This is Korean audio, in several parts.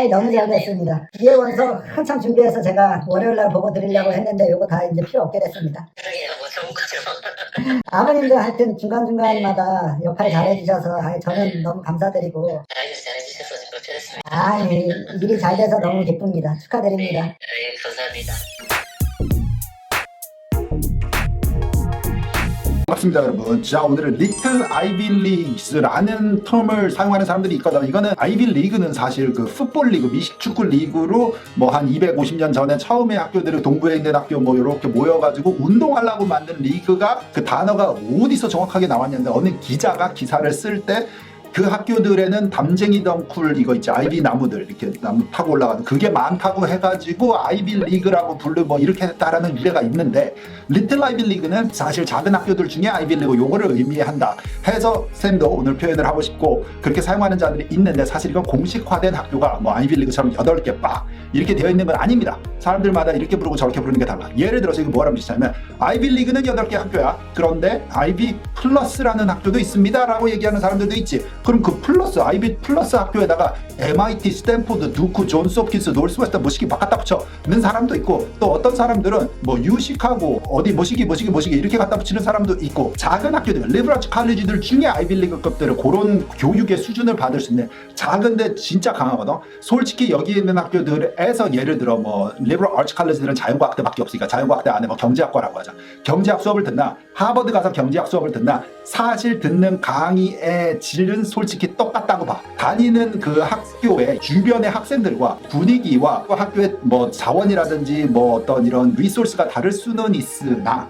너무 잘 됐습니다. 이해 원서 한참 준비해서 제가 월요일날 보고 드리려고 했는데 요거 다 이제 필요 없게 됐습니다. 세상에 뭐 좋은 거죠. 아버님도 하여튼 중간중간마다 역할 잘해주셔서 저는 너무 감사드리고 잘해주셔서 그렇게 됐습니다. 아니 일이 잘 돼서 너무 기쁩니다. 축하드립니다. 네, 감사합니다. 반갑습니다 여러분. 자, 오늘은 리틀 아이비 리그라는 텀을 사용하는 사람들이 있거든요. 이거는 아이비 리그는 사실 그 풋볼 리그, 미식축구 리그로 뭐 한 250년 전에 처음에 학교들을 동부에 있는 학교 뭐 이렇게 모여가지고 운동하려고 만든 리그가 그 단어가 어디서 정확하게 나왔냐면 어느 기자가 기사를 쓸 때 그 학교들에는 담쟁이 덩쿨 이거 있지, 아이비 나무들 이렇게 나무 타고 올라가는 그게 많다고 해가지고 아이비 리그라고 부르고 뭐 이렇게 했다라는 유래가 있는데, 리틀 아이비 리그는 사실 작은 학교들 중에 아이비 리그 요거를 의미한다 해서 쌤도 오늘 표현을 하고 싶고 그렇게 사용하는 자들이 있는데, 사실 이건 공식화된 학교가 뭐 아이비 리그처럼 8개 빡 이렇게 되어 있는 건 아닙니다. 사람들마다 이렇게 부르고 저렇게 부르는 게 달라. 예를 들어서 이거 뭐라고 짓냐면 아이비 리그는 8개 학교야. 그런데 아이비 플러스라는 학교도 있습니다 라고 얘기하는 사람들도 있지. 그럼 그 플러스, 아이비 플러스 학교에다가 MIT, 스탠포드, 두크, 존스 홉킨스, 노스웨스턴 뭐시기 바깥다 붙여는 사람도 있고, 또 어떤 사람들은 뭐 유식하고 어디 뭐시기 이렇게 갖다 붙이는 사람도 있고, 작은 학교들, 리버럴 칼리지들 중에 아이비 리그급들을 그런 교육의 수준을 받을 수 있는 작은데 진짜 강하거든. 솔직히 여기 있는 학교들에서 예를 들어 뭐 리버럴 아츠 칼리지들은 자연과학대밖에 없으니까 자연과학대 안에 뭐 경제학과라고 하자. 경제학 수업을 듣나, 하버드 가서 경제학 수업을 듣나, 사실 듣는 강의의 질은 솔직히 똑같다고 봐. 다니는 그 학교의 주변의 학생들과 분위기와 그 학교의 뭐 자원이라든지 뭐 어떤 이런 리소스가 다를 수는 있으나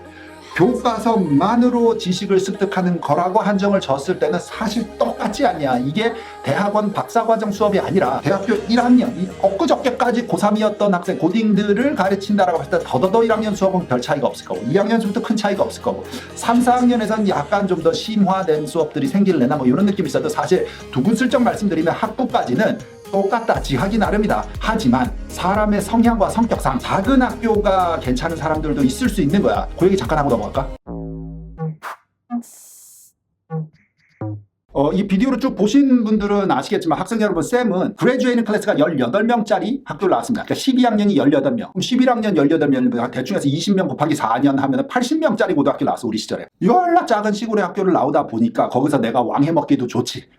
교과서만으로 지식을 습득하는 거라고 한정을 줬을 때는 사실 똑같지 않냐. 이게 대학원 박사과정 수업이 아니라 대학교 1학년, 엊그저께까지 고3이었던 학생, 고딩들을 가르친다라고 했을 때 더더더 1학년 수업은 별 차이가 없을 거고, 2학년 수업도 큰 차이가 없을 거고, 3, 4학년에서는 약간 좀 더 심화된 수업들이 생길래나 뭐 이런 느낌이 있어도 사실 두 분 슬쩍 말씀드리면 학부까지는 똑같다, 지하기 나름이다. 하지만 사람의 성향과 성격상 작은 학교가 괜찮은 사람들도 있을 수 있는 거야. 그 얘기 잠깐 하고 넘어갈까? 이 비디오를 쭉 보신 분들은 아시겠지만 학생 여러분, 쌤은 그레듀에이션 클래스가 18명짜리 학교를 나왔습니다. 그러니까 12학년이 18명. 그럼 11학년 18명, 대충 해서 20명 곱하기 4년 하면 80명짜리 고등학교 나왔어, 우리 시절에. 열나 작은 시골의 학교를 나오다 보니까 거기서 내가 왕해먹기도 좋지.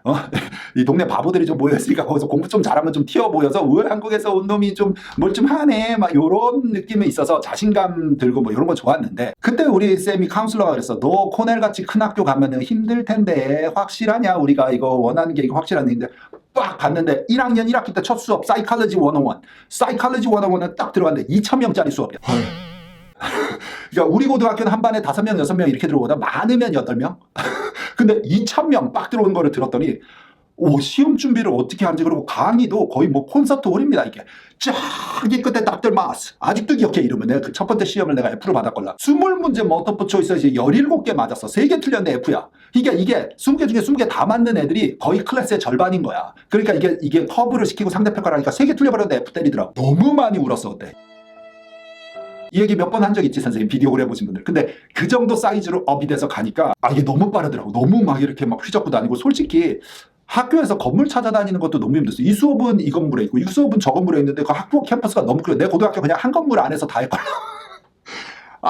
이 동네 바보들이 좀 모여있으니까 거기서 공부 좀 잘하면 좀 튀어 보여서 왜 한국에서 온 놈이 좀 뭘 좀 하네 막 요런 느낌에 있어서 자신감 들고 뭐 이런 거 좋았는데, 그때 우리 쌤이 카운슬러가 그랬어. 너 코넬같이 큰 학교 가면은 힘들 텐데 확실하냐? 우리가 이거 원하는 게 이거 확실한 얘기인데, 빡 갔는데 1학년 1학기 때 첫 수업 사이칼러지 101. 사이칼러지 101은 딱 들어갔는데 2,000명짜리 수업이야. 그러니까 우리 고등학교는 한 반에 5명, 6명 이렇게 들어오거든. 많으면 8명. 근데 2,000명 빡 들어오는 거를 들었더니 시험 준비를 어떻게 하는지, 그리고 강의도 거의 뭐 콘서트 홀입니다. 이게 저기 끝에 답들 마스 아직도 기억해. 이러면 내가 그 첫 번째 시험을 내가 F로 받았걸라. 20문제 멀티플 초이스에서 17개 맞았어. 3개 틀렸는데 F야. 이게 20개 중에 20개 다 맞는 애들이 거의 클래스의 절반인 거야. 그러니까 이게 커브를 시키고 상대평가를 하니까 3개 틀려버렸는데 F 때리더라고. 너무 많이 울었어 그때. 이 얘기 몇 번 한 적 있지 선생님, 비디오를 해보신 분들. 근데 그 정도 사이즈로 업이 돼서 가니까 이게 너무 빠르더라고. 너무 막 이렇게 막 휘젓고 다니고, 솔직히 학교에서 건물 찾아다니는 것도 너무 힘들었어. 이 수업은 이 건물에 있고 이 수업은 저 건물에 있는데 그 학교 캠퍼스가 너무 크려. 내 고등학교 그냥 한 건물 안에서 다 했거든.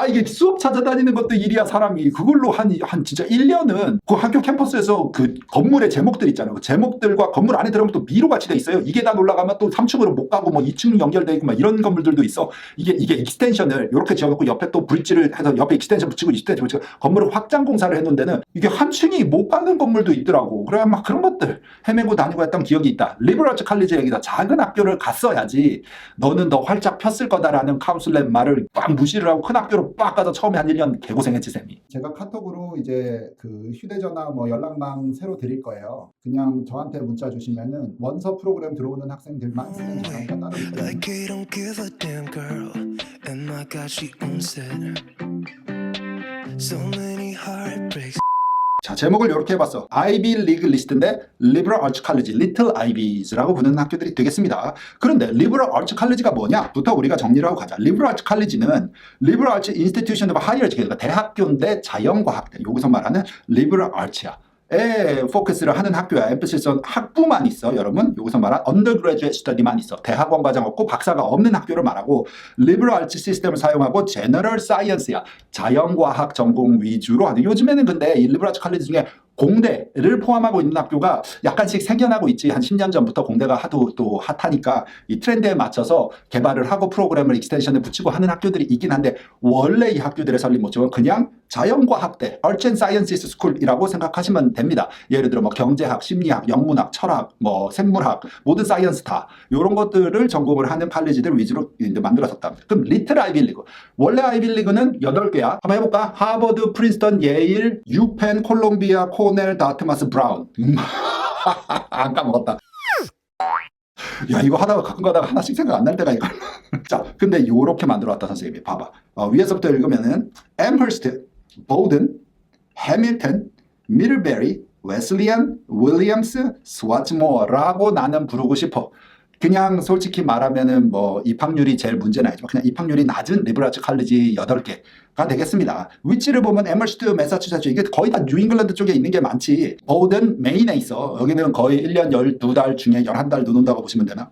이게 수업 찾아다니는 것도 일이야. 사람이 그걸로 한 진짜 1년은 그 학교 캠퍼스에서 그 건물의 제목들 있잖아요. 그 제목들과 건물 안에 들어가면 또 미로 같이 돼 있어요. 이 계단 올라가면 또 3층으로 못 가고 뭐 2층 연결돼 있고 막 이런 건물들도 있어. 이게 익스텐션을 이렇게 지어갖고 옆에 또 브릿지를 해서 옆에 익스텐션 붙이고 익스텐션 붙이고 건물을 확장 공사를 해놓은 데는 이게 한 층이 못 가는 건물도 있더라고. 그래 막 그런 것들 헤매고 다니고 했던 기억이 있다. 리버럴 아츠 칼리지 얘기다. 작은 학교를 갔어야지 너는 더 활짝 폈을 거다라는 카운슬렛 말을 빡 무시를 하고 큰 학교로 빡 가서 처음에 한 1년 개고생했지 쌤이. 제가 카톡으로 이제 그 휴대전화 뭐 연락망 새로 드릴 거예요. 그냥 저한테 문자 주시면은 원서 프로그램 들어오는 학생들만 쓰는 전화가 따로 있거든요. Like he don't give a damn girl, and my God, she owns it. So many heartbreaks. 자, 제목을 이렇게 해봤어. 아이비 리그 리스트인데 리버럴 아츠 칼리지, 리틀 아이비즈라고 부르는 학교들이 되겠습니다. 그런데 리버럴 아츠 칼리지가 뭐냐? 부터 우리가 정리를 하고 가자. 리버럴 아츠 칼리지는 리버럴 아츠 인스티튜션 오브 하이어 에듀케이션, 대학교인데 자연과학대, 여기서 말하는 리버럴 아츠야. 포커스를 하는 학교야. 엠피시스는 학부만 있어. 여러분 여기서 말한 undergraduate study만 있어. 대학원 과정 없고 박사가 없는 학교를 말하고 liberal arts 시스템을 사용하고 general science야. 자연과학 전공 위주로 하는. 요즘에는 근데 이 liberal arts college 중에 공대를 포함하고 있는 학교가 약간씩 생겨나고 있지. 한 10년 전부터 공대가 하도 또 핫하니까 이 트렌드에 맞춰서 개발을 하고 프로그램을 익스텐션을 붙이고 하는 학교들이 있긴 한데 원래 이 학교들의 설립 목적은 그냥 자연과학대, Arts and Sciences School이라고 생각하시면 됩니다. 예를 들어 뭐 경제학, 심리학, 영문학, 철학, 뭐 생물학, 모든 사이언스 다 이런 것들을 전공을 하는 칼리지들 위주로 이제 만들어졌다. 그럼 리틀 아이빌리그. 원래 아이빌리그는 8개야. 한번 해볼까? 하버드, 프린스턴, 예일, 유펜, 콜롬비아, 코넬, 다트마스, 브라운. 안 까먹었다. 야 이거 하다가 가끔 가다가 하나씩 생각 안 날 때가 이거. 자 근데 요렇게 만들어왔다 선생님이. 봐봐. 위에서부터 읽으면은 앰허스트, 보든, 해밀턴, 미들베리, 웨슬리안, 윌리엄스, 스와츠모어라고 나는 부르고 싶어. 그냥 솔직히 말하면은 뭐 입학률이 제일 문제는 아니지만 그냥 입학률이 낮은 리버럴 아츠 칼리지 8개가 되겠습니다. 위치를 보면 에머스트, 매사추세츠 이게 거의 다 뉴잉글랜드 쪽에 있는 게 많지. 보든 메인에 있어. 여기는 거의 1년 12달 중에 11달 눈 온다고 보시면 되나?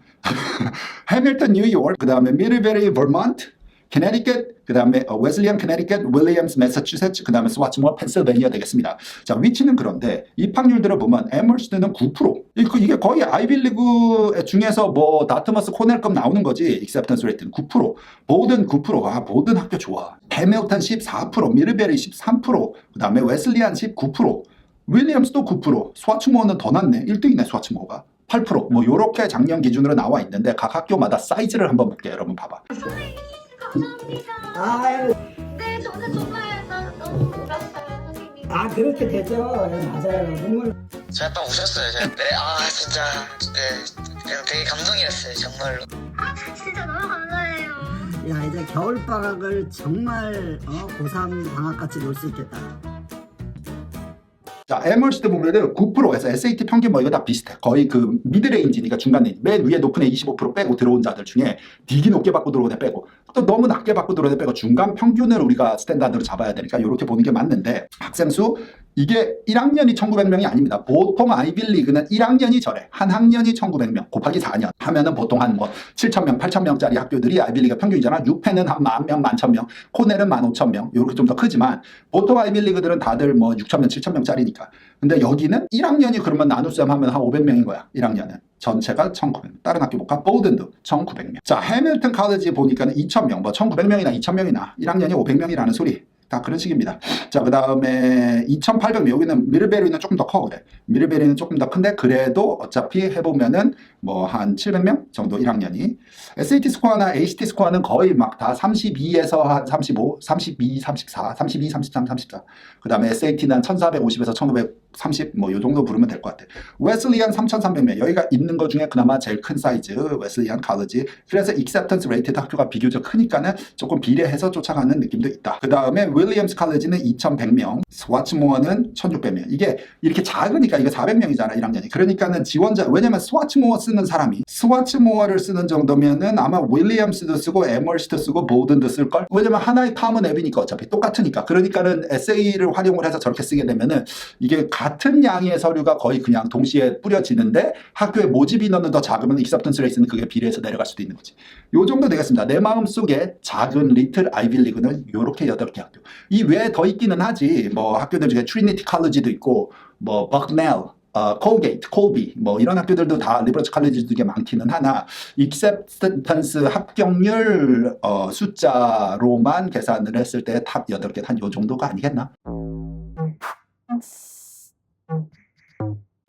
해밀턴, 뉴욕, 그 다음에 미들베리, 버먼트, 캐네디켓, 그 다음에 웨슬리안, 캐네디켓, 윌리엄스, 매사추세츠, 그 다음에 스와츠모어, 펜실베니아 되겠습니다. 자 위치는 그런데 입학률들을 보면 에머스트는 9%. 이게 거의 아이빌리그 중에서 뭐 다트머스, 코넬급 나오는 거지. 익셉턴스 레이트는 9%. 보든 9%. 아 보든 학교 좋아. 해밀턴 14%, 미들베리 13%, 그 다음에 웨슬리안 19%, 윌리엄스도 9%. 스와츠모어는 더 낮네. 1등이네 스와츠모어가. 8%. 뭐 요렇게 작년 기준으로 나와 있는데 각 학교마다 사이즈를 한번 볼게요. 여러분 봐봐. 감사합니다. 아유, 네, 저는 정말 너무 울었어요, 선생님. 그렇게 되죠. 예, 맞아요. 눈물. 제가 딱 우셨어요. 제가. 네, 진짜 그냥 되게 감동이었어요. 정말로. 진짜 너무 감사해요. 야 이제 겨울 방학을 정말 고3 방학같이 놀 수 있겠다. 자, 에머스트 보면은 9%에서 SAT 평균 뭐 이거 다 비슷해. 거의 그 미드레인지니까 중간 레인지. 맨 위에 높은 애 25% 빼고 들어온 자들 중에 되게 높게 받고 들어온 애 빼고 또 너무 낮게 받고 들어온 애 빼고 중간 평균을 우리가 스탠다드로 잡아야 되니까 이렇게 보는 게 맞는데 학생 수 이게 1학년이 1900명이 아닙니다. 보통 아이빌리그는 1학년이 저래. 한 학년이 1900명 곱하기 4년 하면은 보통 한 뭐 7000명, 8000명짜리 학교들이 아이빌리그 평균이잖아. 유펜은 한 10,000명, 11,000명, 코넬은 15,000명 이렇게 좀 더 크지만 보통 아이빌리그들은 다들 뭐 6,000명, 7,000명짜리니까. 근데 여기는 1학년이 그러면 나눗셈 하면 한 500명인 거야. 1학년은. 전체가 1,900명. 다른 학교 볼까? 보든도 1,900명. 자, 해밀턴 칼리지 보니까는 2,000명, 뭐 1,900명이나 2,000명이나 1학년이 500명이라는 소리. 다 그런 식입니다. 자, 그 다음에 2,800명. 여기는 미들베리는 조금 더 커, 그래. 미들베리는 조금 더 큰데, 그래도 어차피 해보면은 뭐 한 700명 정도 1학년이. SAT 스코어나 ACT 스코어는 거의 막 다 32에서 한 35, 32, 34, 32, 33, 34. 그 다음에 SAT는 1450에서 1530, 뭐 요 정도 부르면 될 것 같아. 웨슬리안 3,300명. 여기가 있는 것 중에 그나마 제일 큰 사이즈, 웨슬리안 칼리지. 그래서 익셉턴스 레이트 학교가 비교적 크니까는 조금 비례해서 쫓아가는 느낌도 있다. 그 다음에 윌리엄스 칼리지는 2,100명, 스와츠모어는 1,600명. 이게 이렇게 작으니까 이거 400명이잖아, 1학년이. 그러니까는 지원자, 왜냐면 스와츠모어 쓰는 사람이 스와츠모어를 쓰는 정도면은 아마 윌리엄스도 쓰고 에머스트 쓰고 보든도 쓸걸? 왜냐면 하나의 카먼 앱이니까 어차피 똑같으니까. 그러니까는 에세이를 활용을 해서 저렇게 쓰게 되면은 이게 같은 양의 서류가 거의 그냥 동시에 뿌려지는데 학교의 모집 인원은 더 작으면 익셉턴스 레이스는 그게 비례해서 내려갈 수도 있는 거지. 요 정도 되겠습니다. 내 마음속에 작은 리틀 아이빌리그는 요렇게 8개 학교. 이 외에 더 있기는 하지. 뭐 학교들 중에 트리니티 칼리지도 있고 뭐 버크넬, 콜게이트, 콜비 뭐 이런 학교들도 다 리버럴 칼리지 중에 많기는 하나 익셉턴스 합격률 숫자로만 계산을 했을 때 탑 8개 한 요 정도가 아니겠나?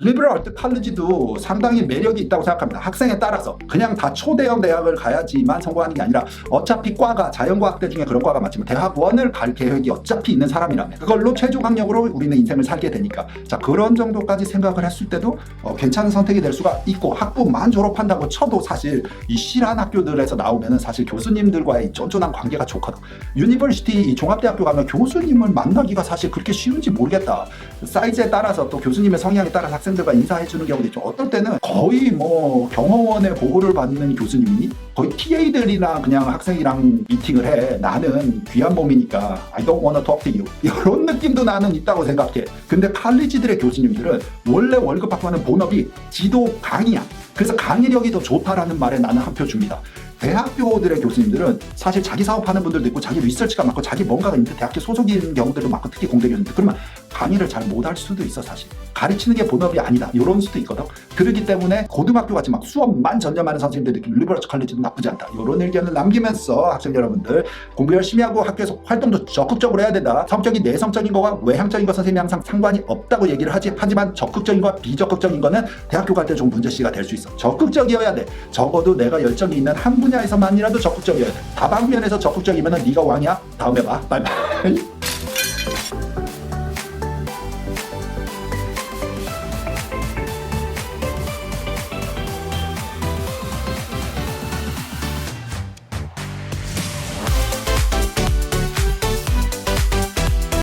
리버럴 아트 칼리지도 상당히 매력이 있다고 생각합니다. 학생에 따라서 그냥 다 초대형 대학을 가야지만 성공하는 게 아니라 어차피 과가 자연과학대 중에 그런 과가 많지만 대학원을 갈 계획이 어차피 있는 사람이라면 그걸로 최종 학력으로 우리는 인생을 살게 되니까 자 그런 정도까지 생각을 했을 때도 괜찮은 선택이 될 수가 있고 학부만 졸업한다고 쳐도 사실 이 실한 학교들에서 나오면은 사실 교수님들과의 쫀쫀한 관계가 좋거든. 유니버시티 종합대학교 가면 교수님을 만나기가 사실 그렇게 쉬운지 모르겠다. 사이즈에 따라서 또 교수님의 성향에 따라서 학생 학생들과 인사해주는 경우도 있죠. 어떨 때는 거의 뭐 경호원의 보호를 받는 교수님이 거의 TA들이나 그냥 학생이랑 미팅을 해. 나는 귀한 몸이니까 I don't wanna talk to you. 이런 느낌도 나는 있다고 생각해. 근데 칼리지들의 교수님들은 원래 월급 받고 하는 본업이 지도 강의야. 그래서 강의력이 더 좋다라는 말에 나는 한 표 줍니다. 대학교들의 교수님들은 사실 자기 사업하는 분들도 있고 자기 리서치가 많고 자기 뭔가가 있는데 대학교 소속인 경우들도 많고 특히 공대 교수님들 그러면 강의를 잘 못할 수도 있어. 사실 가르치는 게 본업이 아니다 이런 수도 있거든. 그렇기 때문에 고등학교 같이 막 수업만 전념하는 선생님들이 리버러스 컬리지도 나쁘지 않다 이런 의견을 남기면서 학생 여러분들 공부 열심히 하고 학교에서 활동도 적극적으로 해야 된다. 성격이 내성적인 거와 외향적인 거 선생님이 항상 상관이 없다고 얘기를 하지만 적극적인 거와 비적극적인 거는 대학교 갈 때 좀 문제시가 될 수 있어. 적극적이어야 돼. 적어도 내가 열정이 있는 한 분야에서만이라도 적극적이어야 돼. 다방면에서 적극적이면 네가 왕이야. 다음에 봐. 바이바이.